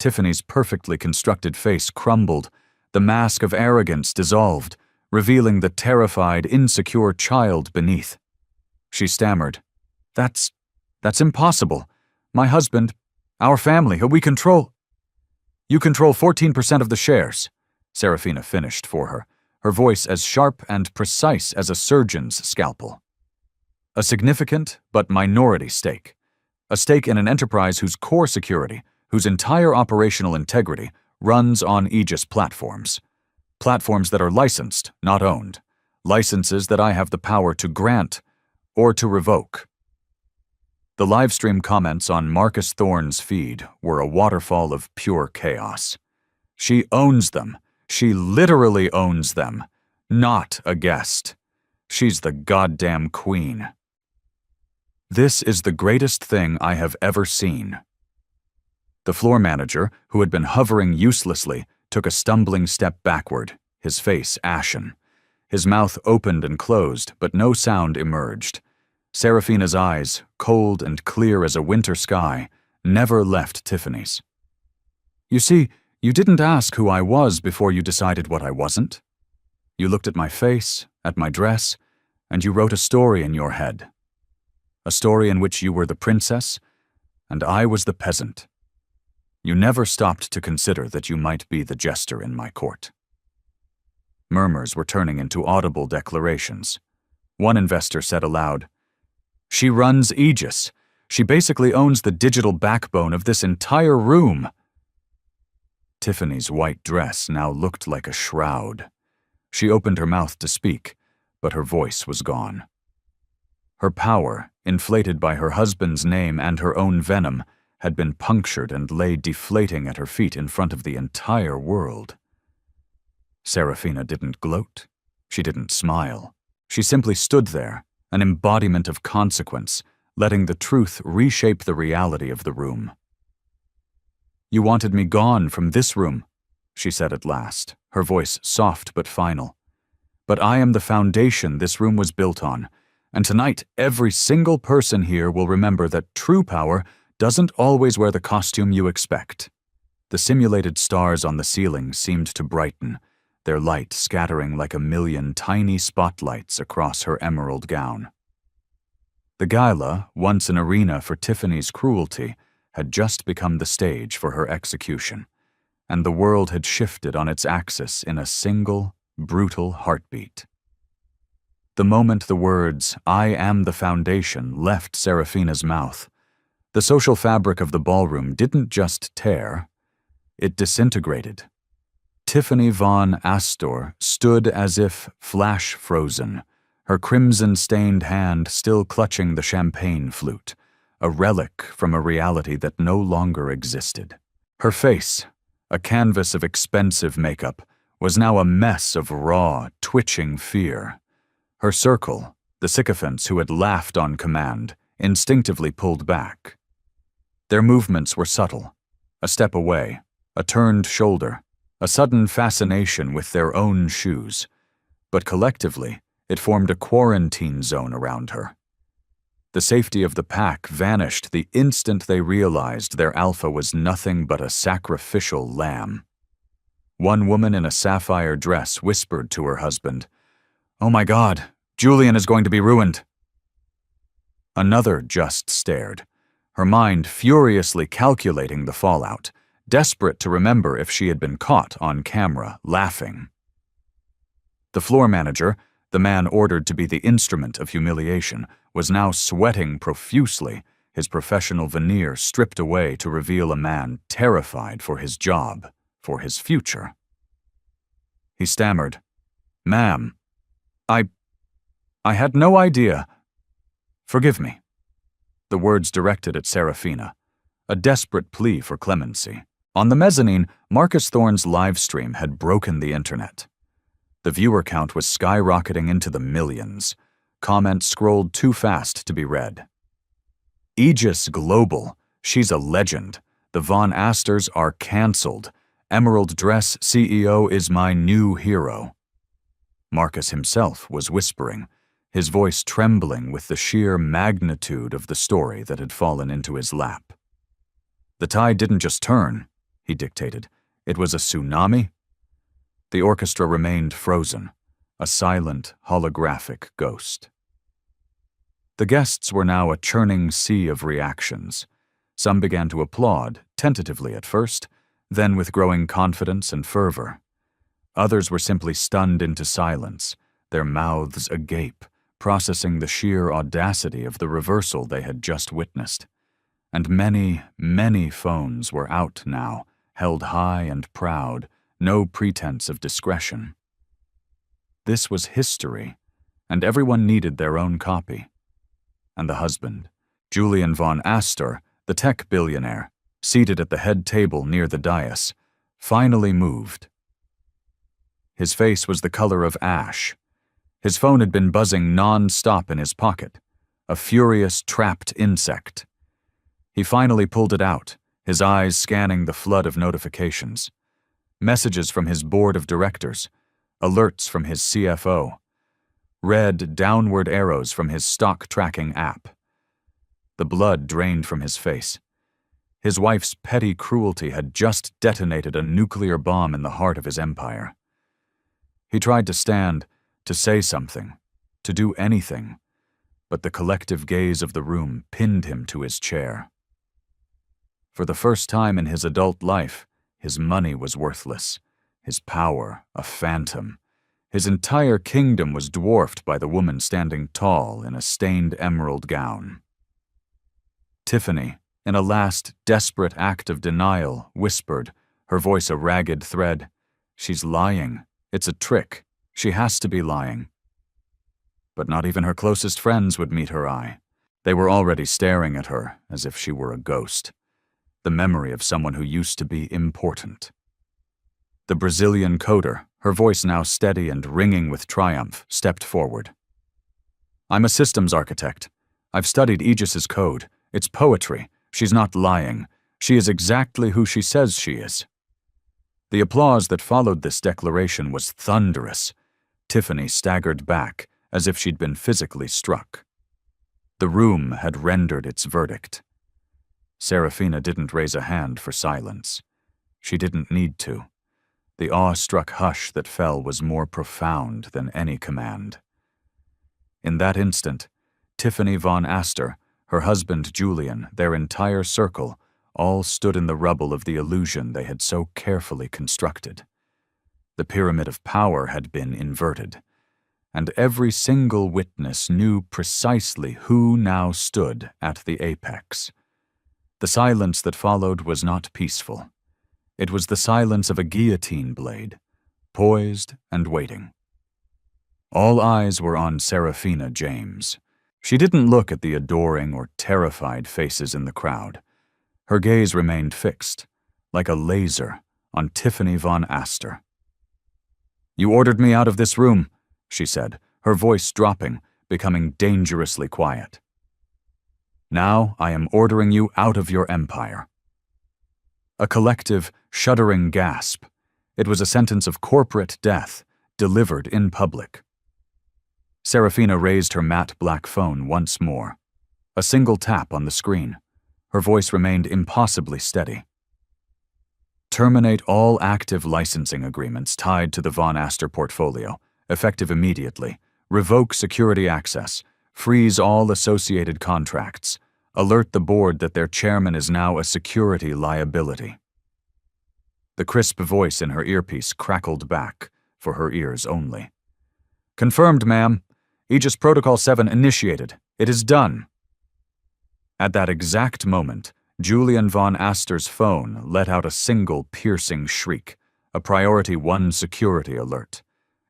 Tiffany's perfectly constructed face crumbled, the mask of arrogance dissolved, revealing the terrified, insecure child beneath. She stammered. That's impossible. My husband, our family, we control. You control 14% of the shares, Serafina finished for her voice as sharp and precise as a surgeon's scalpel. A significant but minority stake. A stake in an enterprise whose core security, whose entire operational integrity, runs on Aegis platforms. Platforms that are licensed, not owned. Licenses that I have the power to grant or to revoke. The livestream comments on Marcus Thorne's feed were a waterfall of pure chaos. She owns them. She literally owns them. Not a guest. She's the goddamn queen. This is the greatest thing I have ever seen. The floor manager, who had been hovering uselessly, took a stumbling step backward, his face ashen. His mouth opened and closed, but no sound emerged. Serafina's eyes, cold and clear as a winter sky, never left Tiffany's. You see, you didn't ask who I was before you decided what I wasn't. You looked at my face, at my dress, and you wrote a story in your head. A story in which you were the princess, and I was the peasant. You never stopped to consider that you might be the jester in my court. Murmurs were turning into audible declarations. One investor said aloud, She runs Aegis. She basically owns the digital backbone of this entire room. Tiffany's white dress now looked like a shroud. She opened her mouth to speak, but her voice was gone. Her power, inflated by her husband's name and her own venom, had been punctured and lay deflating at her feet in front of the entire world. Serafina didn't gloat. She didn't smile. She simply stood there, an embodiment of consequence, letting the truth reshape the reality of the room. You wanted me gone from this room, she said at last, her voice soft but final. But I am the foundation this room was built on, and tonight every single person here will remember that true power doesn't always wear the costume you expect. The simulated stars on the ceiling seemed to brighten, their light scattering like a million tiny spotlights across her emerald gown. The Gala, once an arena for Tiffany's cruelty, had just become the stage for her execution, and the world had shifted on its axis in a single, brutal heartbeat. The moment the words, "I am the foundation," left Serafina's mouth, the social fabric of the ballroom didn't just tear, it disintegrated. Tiffany von Astor stood as if flash-frozen, her crimson-stained hand still clutching the champagne flute, a relic from a reality that no longer existed. Her face, a canvas of expensive makeup, was now a mess of raw, twitching fear. Her circle, the sycophants who had laughed on command, instinctively pulled back. Their movements were subtle, a step away, a turned shoulder, a sudden fascination with their own shoes, but collectively it formed a quarantine zone around her. The safety of the pack vanished the instant they realized their alpha was nothing but a sacrificial lamb. One woman in a sapphire dress whispered to her husband, "Oh my God, Julian is going to be ruined." Another just stared, her mind furiously calculating the fallout, desperate to remember if she had been caught on camera laughing. The floor manager, the man ordered to be the instrument of humiliation, was now sweating profusely, his professional veneer stripped away to reveal a man terrified for his job, for his future. He stammered, "Ma'am, I had no idea. Forgive me." The words directed at Serafina, a desperate plea for clemency. On the mezzanine, Marcus Thorne's live stream had broken the internet. The viewer count was skyrocketing into the millions. Comments scrolled too fast to be read. Aegis Global, she's a legend. The Von Astors are cancelled. Emerald Dress CEO is my new hero. Marcus himself was whispering, his voice trembling with the sheer magnitude of the story that had fallen into his lap. The tide didn't just turn, he dictated. It was a tsunami. The orchestra remained frozen, a silent, holographic ghost. The guests were now a churning sea of reactions. Some began to applaud, tentatively at first, then with growing confidence and fervor. Others were simply stunned into silence, their mouths agape, processing the sheer audacity of the reversal they had just witnessed. And many, many phones were out now, held high and proud, no pretense of discretion. This was history, and everyone needed their own copy. And the husband, Julian von Astor, the tech billionaire, seated at the head table near the dais, finally moved. His face was the color of ash. His phone had been buzzing non-stop in his pocket, a furious, trapped insect. He finally pulled it out, his eyes scanning the flood of notifications. Messages from his board of directors, alerts from his CFO, red downward arrows from his stock tracking app. The blood drained from his face. His wife's petty cruelty had just detonated a nuclear bomb in the heart of his empire. He tried to stand, to say something, to do anything, but the collective gaze of the room pinned him to his chair. For the first time in his adult life, his money was worthless, his power a phantom. His entire kingdom was dwarfed by the woman standing tall in a stained emerald gown. Tiffany, in a last desperate act of denial, whispered, her voice a ragged thread, "She's lying. It's a trick. She has to be lying." But not even her closest friends would meet her eye. They were already staring at her as if she were a ghost, the memory of someone who used to be important. The Brazilian coder, her voice now steady and ringing with triumph, stepped forward. "I'm a systems architect. I've studied Aegis's code. It's poetry. She's not lying. She is exactly who she says she is." The applause that followed this declaration was thunderous. Tiffany staggered back, as if she'd been physically struck. The room had rendered its verdict. Serafina didn't raise a hand for silence. She didn't need to. The awe-struck hush that fell was more profound than any command. In that instant, Tiffany von Astor, her husband Julian, their entire circle, all stood in the rubble of the illusion they had so carefully constructed. The pyramid of power had been inverted, and every single witness knew precisely who now stood at the apex. The silence that followed was not peaceful. It was the silence of a guillotine blade, poised and waiting. All eyes were on Serafina James. She didn't look at the adoring or terrified faces in the crowd. Her gaze remained fixed, like a laser, on Tiffany von Astor. "You ordered me out of this room," she said, her voice dropping, becoming dangerously quiet. "Now I am ordering you out of your empire." A collective, shuddering gasp. It was a sentence of corporate death, delivered in public. Serafina raised her matte black phone once more. A single tap on the screen. Her voice remained impossibly steady. "Terminate all active licensing agreements tied to the Von Astor portfolio, effective immediately. Revoke security access. Freeze all associated contracts. Alert the board that their chairman is now a security liability." The crisp voice in her earpiece crackled back, for her ears only. "Confirmed, ma'am. Aegis Protocol 7 initiated. It is done." At that exact moment, Julian von Astor's phone let out a single piercing shriek, a Priority 1 security alert.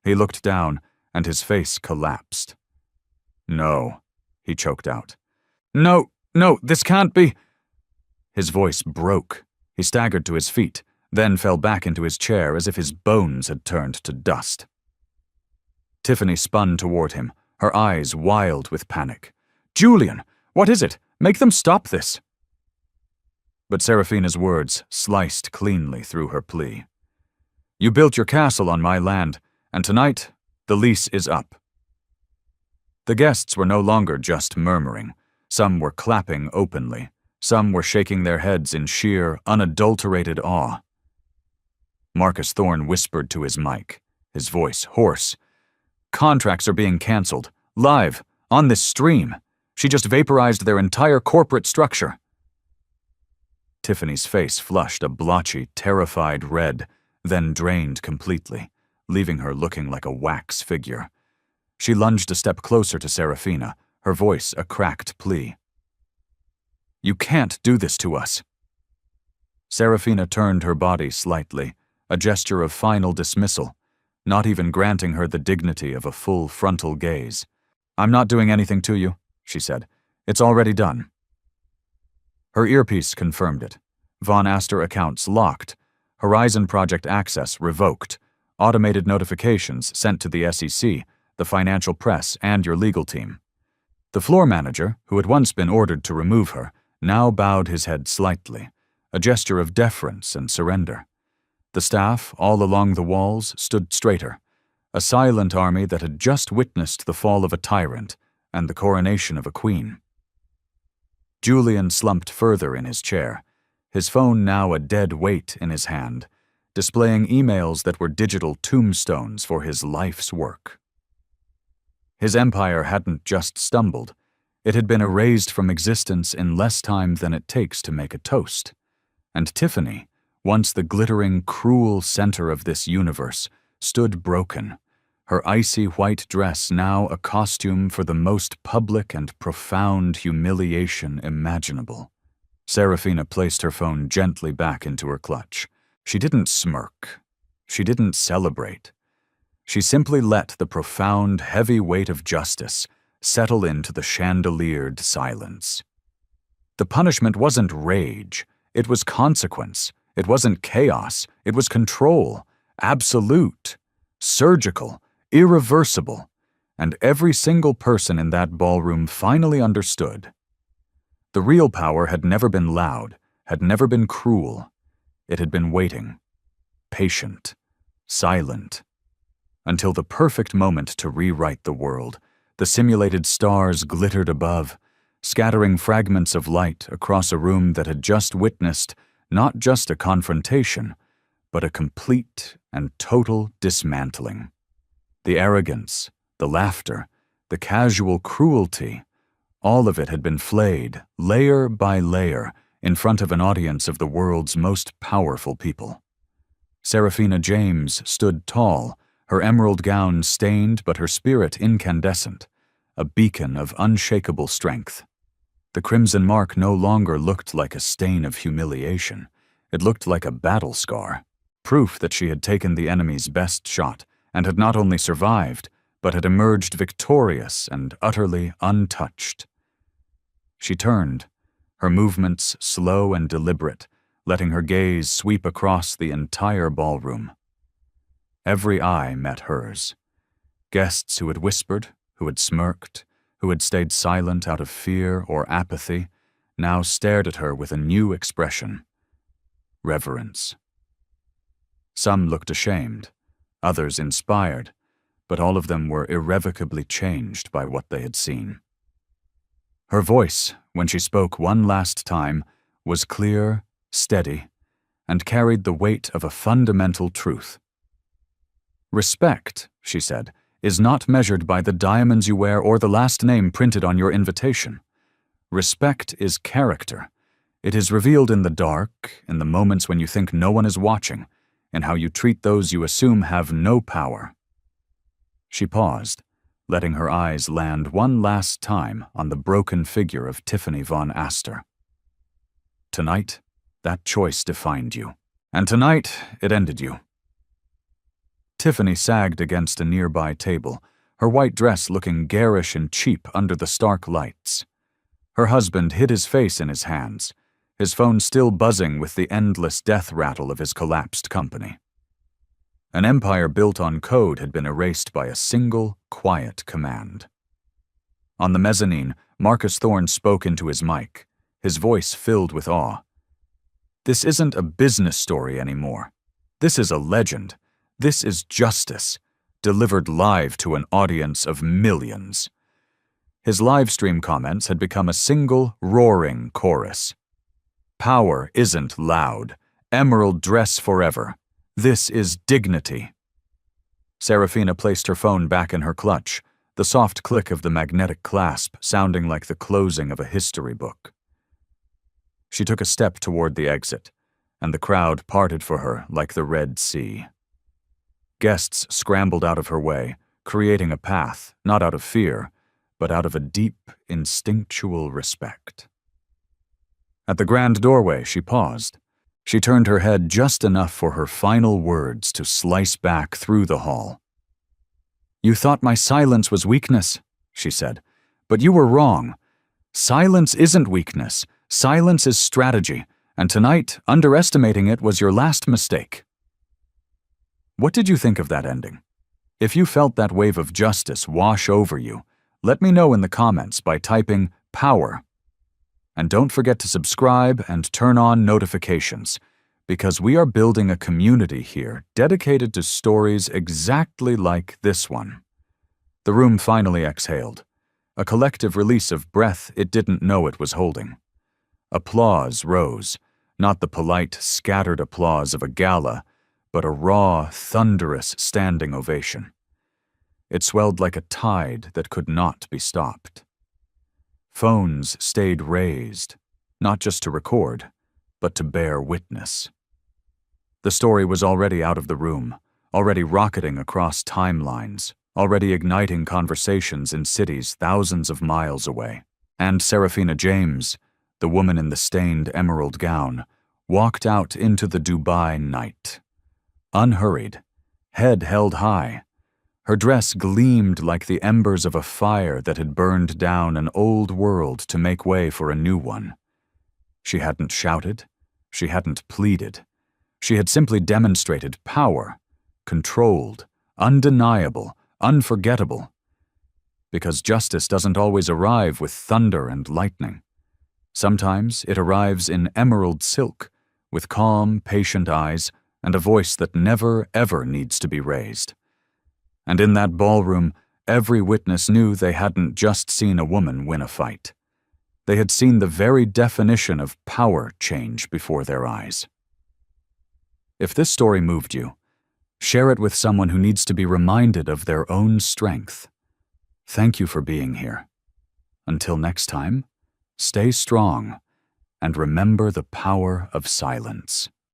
He looked down, and his face collapsed. "No," he choked out. No, this can't be." His voice broke. He staggered to his feet, then fell back into his chair as if his bones had turned to dust. Tiffany spun toward him, her eyes wild with panic. "Julian, what is it? Make them stop this." But Serafina's words sliced cleanly through her plea. "You built your castle on my land, and tonight, the lease is up." The guests were no longer just murmuring. Some were clapping openly. Some were shaking their heads in sheer, unadulterated awe. Marcus Thorne whispered to his mic, his voice hoarse. "Contracts are being canceled. Live. On this stream. She just vaporized their entire corporate structure." Tiffany's face flushed a blotchy, terrified red, then drained completely, leaving her looking like a wax figure. She lunged a step closer to Serafina, her voice a cracked plea. "You can't do this to us." Serafina turned her body slightly, a gesture of final dismissal, not even granting her the dignity of a full frontal gaze. "I'm not doing anything to you," she said. "It's already done." Her earpiece confirmed it. Von Aster accounts locked, Horizon Project access revoked, automated notifications sent to the SEC, the financial press, and your legal team. The floor manager, who had once been ordered to remove her, now bowed his head slightly, a gesture of deference and surrender. The staff, all along the walls, stood straighter, a silent army that had just witnessed the fall of a tyrant and the coronation of a queen. Julian slumped further in his chair, his phone now a dead weight in his hand, displaying emails that were digital tombstones for his life's work. His empire hadn't just stumbled, it had been erased from existence in less time than it takes to make a toast. And Tiffany, once the glittering, cruel center of this universe, stood broken, her icy white dress now a costume for the most public and profound humiliation imaginable. Serafina placed her phone gently back into her clutch. She didn't smirk. She didn't celebrate. She simply let the profound, heavy weight of justice settle into the chandeliered silence. The punishment wasn't rage. It was consequence. It wasn't chaos. It was control. Absolute. Surgical. Irreversible. And every single person in that ballroom finally understood. The real power had never been loud, had never been cruel. It had been waiting. Patient. Silent. Until the perfect moment to rewrite the world, the simulated stars glittered above, scattering fragments of light across a room that had just witnessed not just a confrontation, but a complete and total dismantling. The arrogance, the laughter, the casual cruelty, all of it had been flayed, layer by layer, in front of an audience of the world's most powerful people. Serafina James stood tall, her emerald gown stained but her spirit incandescent, a beacon of unshakable strength. The crimson mark no longer looked like a stain of humiliation. It looked like a battle scar, proof that she had taken the enemy's best shot and had not only survived, but had emerged victorious and utterly untouched. She turned, her movements slow and deliberate, letting her gaze sweep across the entire ballroom. Every eye met hers. Guests who had whispered, who had smirked, who had stayed silent out of fear or apathy, now stared at her with a new expression. Reverence. Some looked ashamed, others inspired, but all of them were irrevocably changed by what they had seen. Her voice, when she spoke one last time, was clear, steady, and carried the weight of a fundamental truth. "Respect," she said, "is not measured by the diamonds you wear or the last name printed on your invitation. Respect is character. It is revealed in the dark, in the moments when you think no one is watching, in how you treat those you assume have no power." She paused, letting her eyes land one last time on the broken figure of Tiffany von Aster. Tonight, that choice defined you. And tonight, it ended you. Tiffany sagged against a nearby table, her white dress looking garish and cheap under the stark lights. Her husband hid his face in his hands, his phone still buzzing with the endless death rattle of his collapsed company. An empire built on code had been erased by a single, quiet command. On the mezzanine, Marcus Thorne spoke into his mic, his voice filled with awe. "This isn't a business story anymore. This is a legend. This is justice, delivered live to an audience of millions." His live stream comments had become a single, roaring chorus. "Power isn't loud. Emerald dress forever. This is dignity." Serafina placed her phone back in her clutch, the soft click of the magnetic clasp sounding like the closing of a history book. She took a step toward the exit, and the crowd parted for her like the Red Sea. Guests scrambled out of her way, creating a path, not out of fear, but out of a deep, instinctual respect. At the grand doorway, she paused. She turned her head just enough for her final words to slice back through the hall. "You thought my silence was weakness," she said, "but you were wrong. Silence isn't weakness. Silence is strategy, and tonight, underestimating it was your last mistake." What did you think of that ending? If you felt that wave of justice wash over you, let me know in the comments by typing "power." And don't forget to subscribe and turn on notifications, because we are building a community here dedicated to stories exactly like this one. The room finally exhaled, a collective release of breath it didn't know it was holding. Applause rose, not the polite, scattered applause of a gala, but a raw, thunderous standing ovation. It swelled like a tide that could not be stopped. Phones stayed raised, not just to record, but to bear witness. The story was already out of the room, already rocketing across timelines, already igniting conversations in cities thousands of miles away. And Serafina James, the woman in the stained emerald gown, walked out into the Dubai night. Unhurried, head held high. Her dress gleamed like the embers of a fire that had burned down an old world to make way for a new one. She hadn't shouted. She hadn't pleaded. She had simply demonstrated power, controlled, undeniable, unforgettable. Because justice doesn't always arrive with thunder and lightning. Sometimes it arrives in emerald silk, with calm, patient eyes and a voice that never, ever needs to be raised. And in that ballroom, every witness knew they hadn't just seen a woman win a fight. They had seen the very definition of power change before their eyes. If this story moved you, share it with someone who needs to be reminded of their own strength. Thank you for being here. Until next time, stay strong and remember the power of silence.